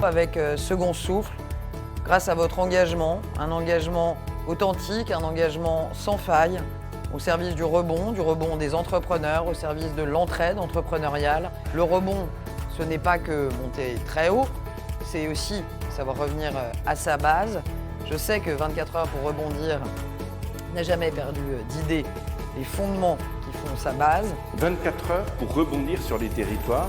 avec Second Souffle, grâce à votre engagement, un engagement authentique, un engagement sans faille, au service du rebond des entrepreneurs, au service de l'entraide entrepreneuriale. Le rebond, ce n'est pas que monter très haut, c'est aussi savoir revenir à sa base. Je sais que 24 heures pour rebondir n'a jamais perdu d'idée, les fondements qui font sa base. 24 heures pour rebondir sur les territoires,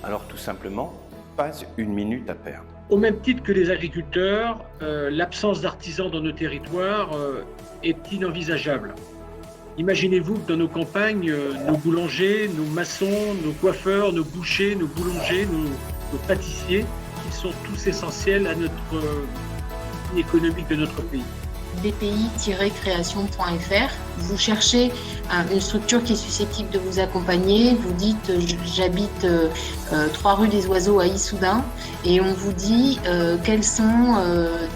alors tout simplement, pas une minute à perdre. Au même titre que les agriculteurs, l'absence d'artisans dans nos territoires est inenvisageable. Imaginez-vous que dans nos campagnes, nos boulangers, nos maçons, nos coiffeurs, nos bouchers, nos boulangers, nos pâtissiers, ils sont tous essentiels à notre vie économique de notre pays. bpi-création.fr. Vous cherchez une structure qui est susceptible de vous accompagner. Vous dites j'habite 3 rue des Oiseaux à Issoudun et on vous dit quelles sont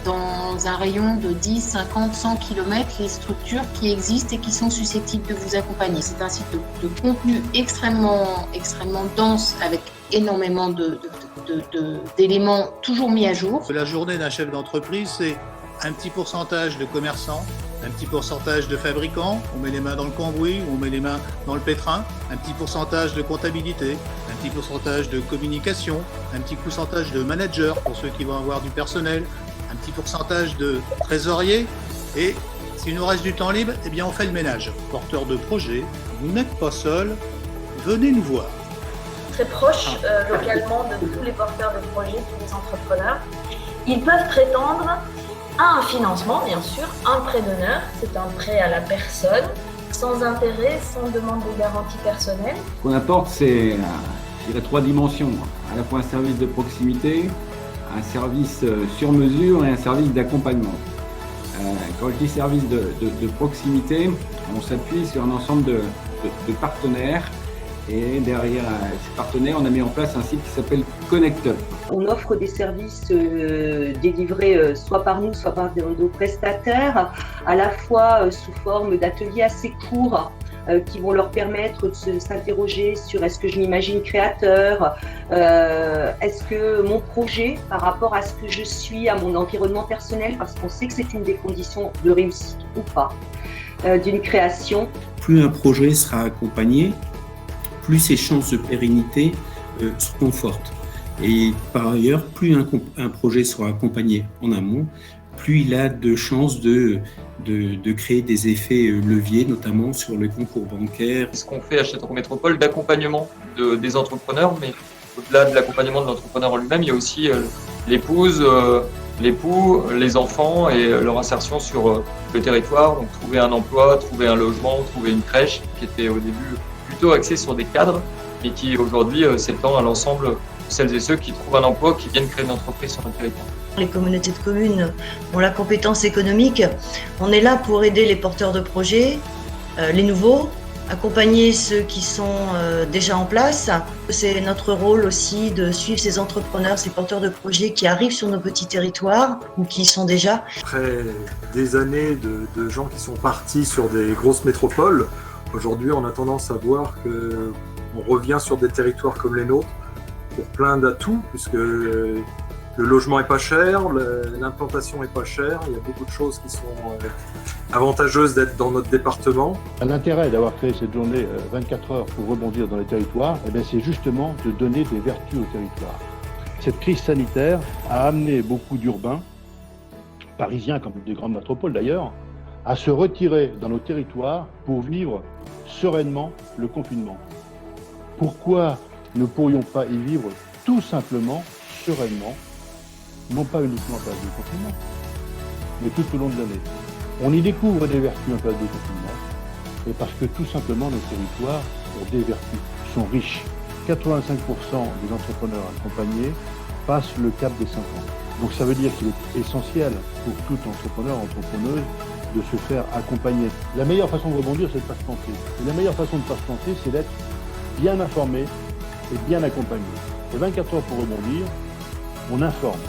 dans un rayon de 10, 50, 100 km les structures qui existent et qui sont susceptibles de vous accompagner. C'est un site de contenu extrêmement dense avec énormément d'éléments toujours mis à jour. La journée d'un chef d'entreprise, c'est un petit pourcentage de commerçants, un petit pourcentage de fabricants, on met les mains dans le cambouis, on met les mains dans le pétrin, un petit pourcentage de comptabilité, un petit pourcentage de communication, un petit pourcentage de managers pour ceux qui vont avoir du personnel, un petit pourcentage de trésoriers et s'il nous reste du temps libre, eh bien on fait le ménage. Porteur de projet, vous n'êtes pas seul, venez nous voir. Très proche localement de tous les porteurs de projets, tous les entrepreneurs. Ils peuvent prétendre à un financement, bien sûr, un prêt d'honneur, c'est un prêt à la personne, sans intérêt, sans demande de garantie personnelle. Ce qu'on apporte, c'est 3 dimensions, à la fois un service de proximité, un service sur mesure et un service d'accompagnement. Quand je dis service de proximité, on s'appuie sur un ensemble de partenaires. Et derrière ces partenaires, on a mis en place un site qui s'appelle Connect Up. On offre des services délivrés soit par nous, soit par nos prestataires, à la fois sous forme d'ateliers assez courts qui vont leur permettre de s'interroger sur est-ce que je m'imagine créateur, est-ce que mon projet par rapport à ce que je suis, à mon environnement personnel, parce qu'on sait que c'est une des conditions de réussite ou pas d'une création. Plus un projet sera accompagné, plus ses chances de pérennité seront fortes. Et par ailleurs, plus un projet sera accompagné en amont, plus il a de chances de créer des effets leviers, notamment sur le concours bancaire. Ce qu'on fait à Châteauroux Métropole d'accompagnement des entrepreneurs, mais au-delà de l'accompagnement de l'entrepreneur en lui-même, il y a aussi l'épouse, l'époux, les enfants et leur insertion sur le territoire. Donc trouver un emploi, trouver un logement, trouver une crèche qui était au début plutôt axé sur des cadres et qui aujourd'hui s'étend à l'ensemble de celles et ceux qui trouvent un emploi, qui viennent créer une entreprise sur un territoire. Les communautés de communes ont la compétence économique. On est là pour aider les porteurs de projets, les nouveaux, accompagner ceux qui sont déjà en place. C'est notre rôle aussi de suivre ces entrepreneurs, ces porteurs de projets qui arrivent sur nos petits territoires ou qui y sont déjà. Après des années de gens qui sont partis sur des grosses métropoles, aujourd'hui, on a tendance à voir qu'on revient sur des territoires comme les nôtres pour plein d'atouts, puisque le logement est pas cher, l'implantation est pas chère, il y a beaucoup de choses qui sont avantageuses d'être dans notre département. L'intérêt d'avoir créé cette journée 24 heures pour rebondir dans les territoires, c'est justement de donner des vertus aux territoires. Cette crise sanitaire a amené beaucoup d'urbains, parisiens comme des grandes métropoles d'ailleurs, à se retirer dans nos territoires pour vivre sereinement le confinement. Pourquoi ne pourrions pas y vivre tout simplement, sereinement, non pas uniquement en période de confinement, mais tout au long de l'année. On y découvre des vertus en période de confinement, et parce que tout simplement nos territoires ont des vertus, sont riches. 85% des entrepreneurs accompagnés passent le cap des 5 ans. Donc ça veut dire qu'il est essentiel pour tout entrepreneur, entrepreneuse, de se faire accompagner. La meilleure façon de rebondir, c'est de ne pas se planter. Et la meilleure façon de ne pas se planter, c'est d'être bien informé et bien accompagné. Et 24 heures pour rebondir, on informe.